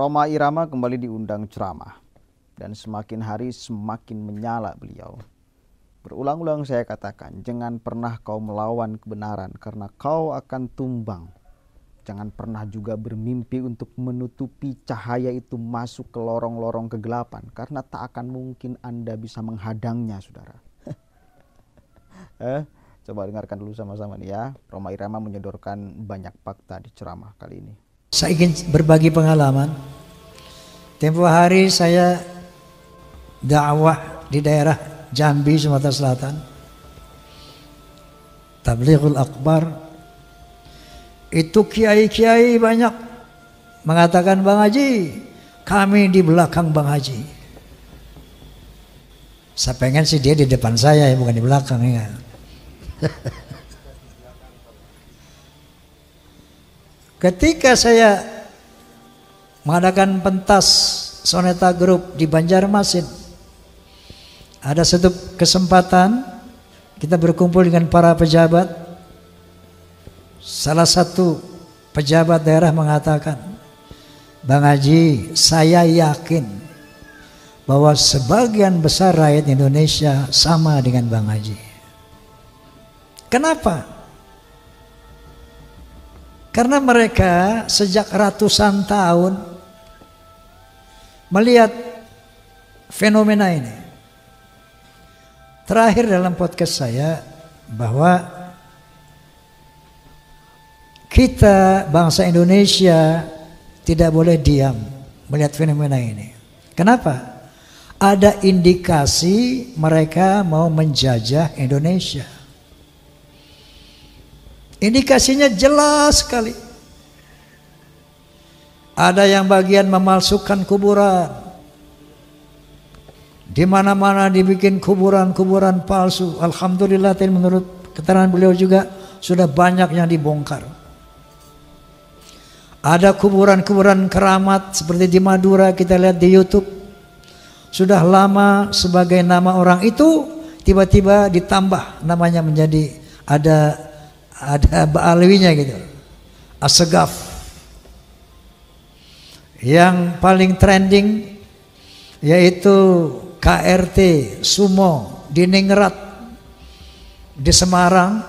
Rhoma Irama kembali diundang ceramah dan semakin hari semakin menyala beliau. Berulang-ulang saya katakan, jangan pernah kau melawan kebenaran karena kau akan tumbang. Jangan pernah juga bermimpi untuk menutupi cahaya itu masuk ke lorong-lorong kegelapan karena tak akan mungkin Anda bisa menghadangnya, saudara. Coba dengarkan dulu sama-sama nih ya. Rhoma Irama menyodorkan banyak fakta di ceramah kali ini. Saya ingin berbagi pengalaman. Tempo hari saya dakwah di daerah Jambi, Sumatera Selatan. Tablighul Akbar. Itu kiai-kiai banyak mengatakan, Bang Haji, kami di belakang Bang Haji. Saya pengen sih dia di depan saya ya, bukan di belakang ya. Ketika saya mengadakan pentas Soneta Group di Banjarmasin, ada satu kesempatan kita berkumpul dengan para pejabat. Salah satu pejabat daerah mengatakan, Bang Haji, saya yakin bahwa sebagian besar rakyat Indonesia sama dengan Bang Haji. Kenapa? Karena mereka sejak ratusan tahun melihat fenomena ini. Terakhir dalam podcast saya bahwa kita bangsa Indonesia tidak boleh diam melihat fenomena ini. Kenapa? Ada indikasi mereka mau menjajah Indonesia. Indikasinya jelas sekali. Ada yang bagian memalsukan kuburan. Di mana-mana dibikin kuburan-kuburan palsu. Alhamdulillah, menurut keterangan beliau juga sudah banyak yang dibongkar. Ada kuburan-kuburan keramat seperti di Madura, kita lihat di YouTube. Sudah lama sebagai nama orang itu tiba-tiba ditambah namanya menjadi ada Ba'alwinya gitu. Assegaf. Yang paling trending yaitu KRT Sumo di Ningrat di Semarang,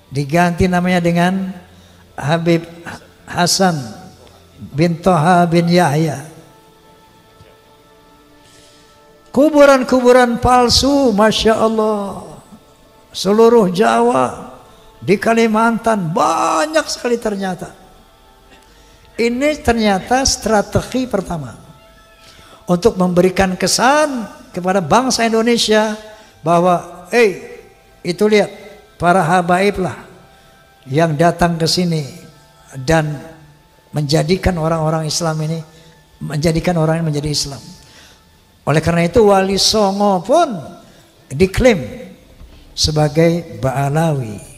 diganti namanya dengan Habib Hasan bin Toha bin Yahya. Kuburan-kuburan palsu, Masya Allah, seluruh Jawa, di Kalimantan banyak sekali ternyata. Ini ternyata strategi pertama untuk memberikan kesan kepada bangsa Indonesia bahwa itu lihat para habaib lah yang datang ke sini dan menjadikan orang-orang Islam ini, menjadikan orang ini menjadi Islam. Oleh karena itu Wali Songo pun diklaim sebagai Ba'alawi.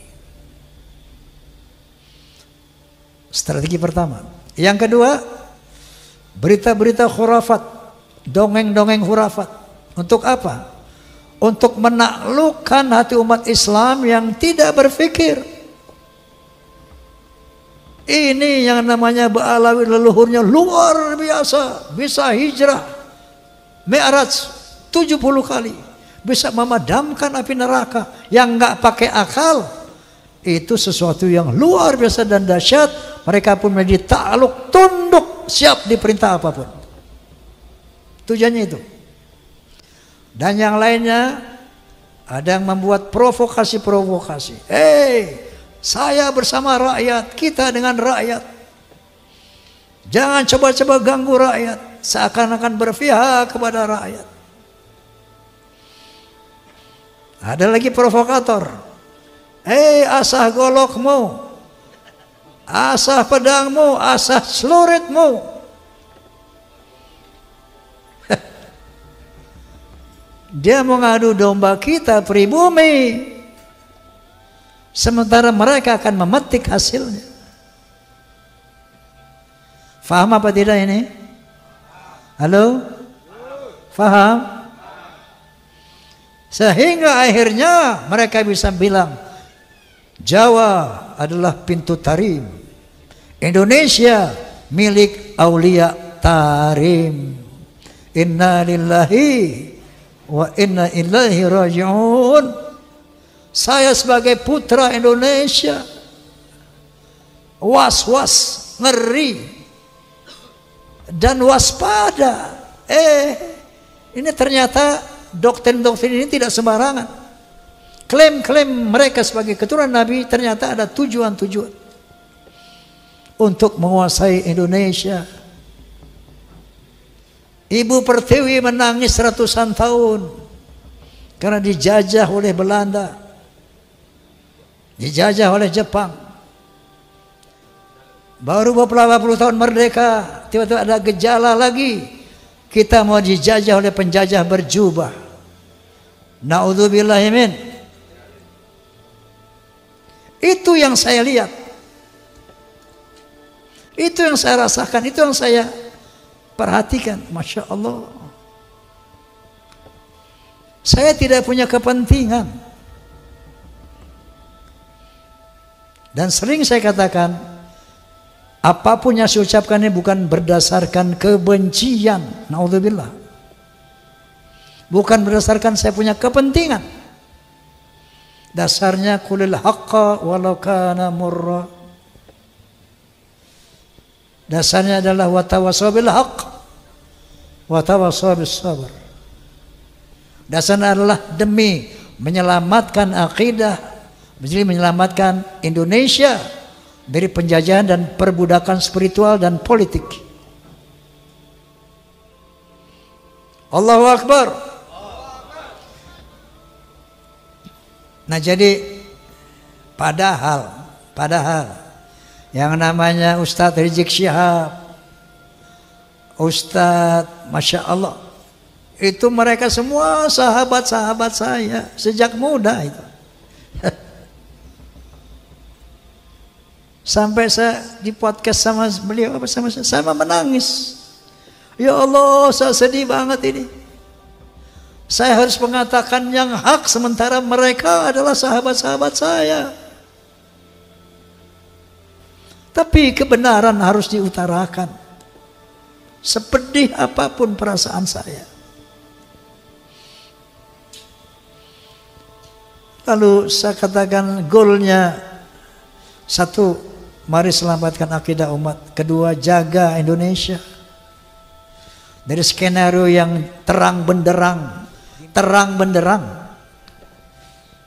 Strategi pertama. Yang kedua, berita-berita khurafat, dongeng-dongeng khurafat. Untuk apa? Untuk menaklukkan hati umat Islam yang tidak berpikir. Ini yang namanya Ba'alawi, leluhurnya luar biasa, bisa hijrah Mi'raj 70 kali, bisa memadamkan api neraka yang nggak pakai akal. Itu sesuatu yang luar biasa dan dahsyat. Mereka pun menjadi takluk, tunduk, siap diperintah apapun. Tujuannya itu. Dan yang lainnya ada yang membuat provokasi-provokasi. Saya bersama rakyat, kita dengan rakyat. Jangan coba-coba ganggu rakyat, seakan-akan berpihak kepada rakyat. Ada lagi provokator. Asah golokmu, asah pedangmu, asah celuritmu. Dia mau ngadu domba kita pribumi, sementara mereka akan memetik hasilnya. Faham apa tidak ini? Halo? Faham? Sehingga akhirnya mereka bisa bilang Jawa adalah pintu tarim, Indonesia milik aulia tarim. Inna lillahi wa inna ilaihi raji'un. Saya sebagai putra Indonesia was-was, ngeri dan waspada. Ini ternyata doktrin-doktrin ini tidak sembarangan. Klaim-klaim mereka sebagai keturunan Nabi ternyata ada tujuan-tujuan untuk menguasai Indonesia. Ibu Pertiwi menangis ratusan tahun karena dijajah oleh Belanda, dijajah oleh Jepang. Baru beberapa puluh tahun merdeka, tiba-tiba ada gejala lagi. Kita mau dijajah oleh penjajah berjubah. Na'udzubillahi min. Itu yang saya lihat. Itu yang saya rasakan, itu yang saya perhatikan. Masya Allah. Saya tidak punya kepentingan. Dan sering saya katakan, apapun yang saya ucapkan ini bukan berdasarkan kebencian. Na'udzubillah. Bukan berdasarkan saya punya kepentingan. Dasarnya kulil haqqa walau kana murra. Dasarnya adalah watawassaw bil haqq watawassaw bis sabr. Dasarnya adalah demi menyelamatkan akidah, demi menyelamatkan Indonesia dari penjajahan dan perbudakan spiritual dan politik. Allahu Akbar. Nah jadi padahal yang namanya Ustadz Rizik Syihab, Ustadz Masya Allah, itu mereka semua sahabat-sahabat saya sejak muda itu. Sampai saya di podcast sama beliau bersama saya menangis. Ya Allah, saya sedih banget ini. Saya harus mengatakan yang hak sementara mereka adalah sahabat-sahabat saya. Tapi kebenaran harus diutarakan. Sepedih apapun perasaan saya. Lalu saya katakan goalnya, satu, mari selamatkan akidah umat. Kedua, jaga Indonesia dari skenario yang terang benderang.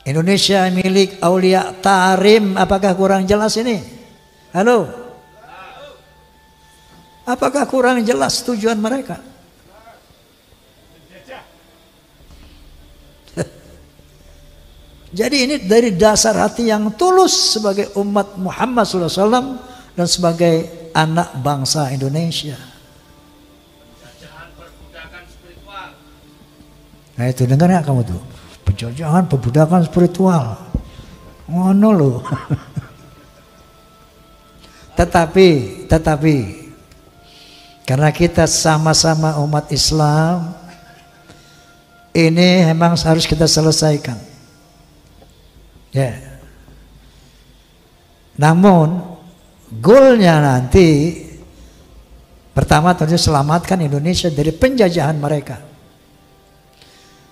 Indonesia milik aulia tarim. Apakah kurang jelas ini? Halo? Apakah kurang jelas tujuan mereka? Jadi ini dari dasar hati yang tulus sebagai umat Muhammad SAW dan sebagai anak bangsa Indonesia. Nah itu dengar ya kamu tuh, penjajahan perbudakan spiritual, ngono loh. Tetapi karena kita sama-sama umat Islam, ini memang harus kita selesaikan. Ya. Namun goalnya nanti pertama tentu selamatkan Indonesia dari penjajahan mereka.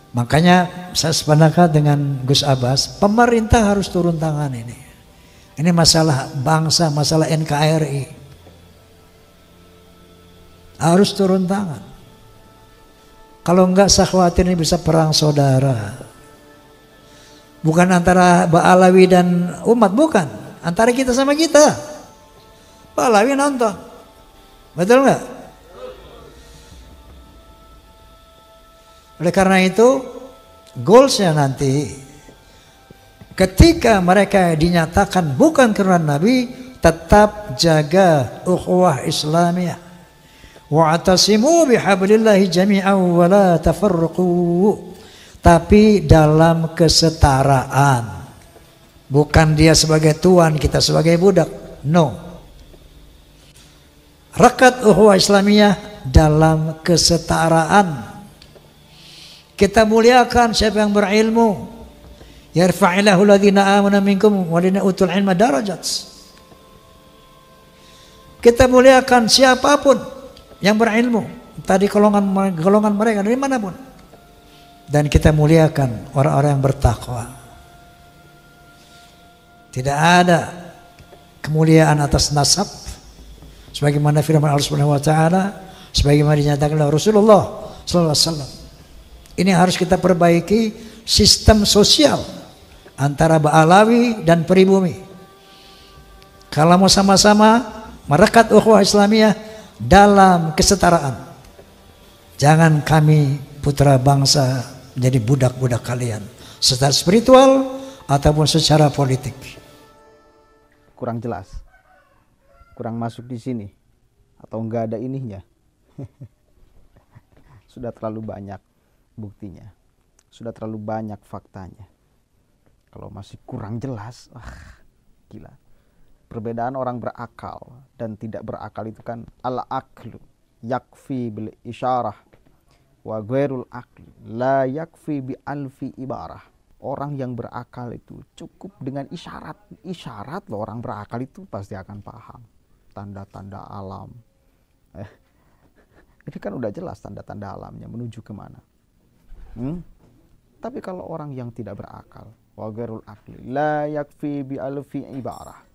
Makanya saya sependapat dengan Gus Abbas, pemerintah harus turun tangan ini. Ini masalah bangsa, masalah NKRI. Harus turun tangan. Kalau enggak saya khawatir ini bisa perang saudara. Bukan antara Ba'alawi dan umat, bukan. Antara kita sama kita. Ba'alawi nonton. Betul enggak? Oleh karena itu, goalsnya nanti ketika mereka dinyatakan bukan keturunan Nabi, tetap jaga ukhuwah Islamiyah. Wa'tasimu bihablillahi jami'an wa la tafarraqu. Tapi dalam kesetaraan. Bukan dia sebagai tuan, kita sebagai budak. No. Rekat ukhuwah Islamiyah dalam kesetaraan. Kita muliakan siapa yang berilmu. Yarfa'illahu alladhina amanu minkum walladhina utul ilma darajat. Kita muliakan siapapun yang berilmu, tadi golongan mereka dari manapun. Dan kita muliakan orang-orang yang bertakwa. Tidak ada kemuliaan atas nasab, sebagaimana firman Allah Subhanahu wa taala, sebagaimana dinyatakan oleh Rasulullah sallallahu alaihi wasallam. Ini harus kita perbaiki sistem sosial antara Ba'alawi dan pribumi. Kalau mau sama-sama merekat ukhuwah Islamiyah dalam kesetaraan, jangan kami putra bangsa menjadi budak-budak kalian, secara spiritual ataupun secara politik. Kurang jelas, kurang masuk di sini, atau enggak ada ininya. Sudah terlalu banyak buktinya, sudah terlalu banyak faktanya. Kalau masih kurang jelas, gila. Perbedaan orang berakal dan tidak berakal itu kan al-aqlu yakfi bil isyarah wa ghairul aqli la yakfi bi alfi ibarah. Orang yang berakal itu cukup dengan isyarat. Isyarat loh, orang berakal itu pasti akan paham tanda-tanda alam. Ini kan udah jelas tanda-tanda alamnya menuju kemana. Tapi kalau orang yang tidak berakal, wa ghairul aqli la yakfi bi alfi ibarah,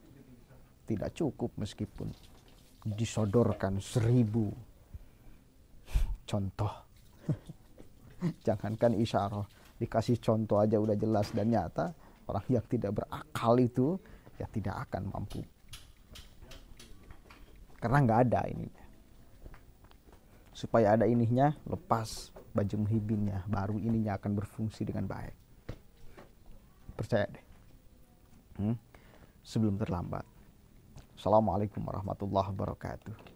tidak cukup meskipun disodorkan 1000 contoh. Jangankan isyarah, dikasih contoh aja udah jelas dan nyata. Orang yang tidak berakal itu ya tidak akan mampu, karena nggak ada ininya. Supaya ada ininya, lepas baju muhibinnya, baru ininya akan berfungsi dengan baik. Percaya deh, sebelum terlambat. Assalamualaikum warahmatullahi wabarakatuh.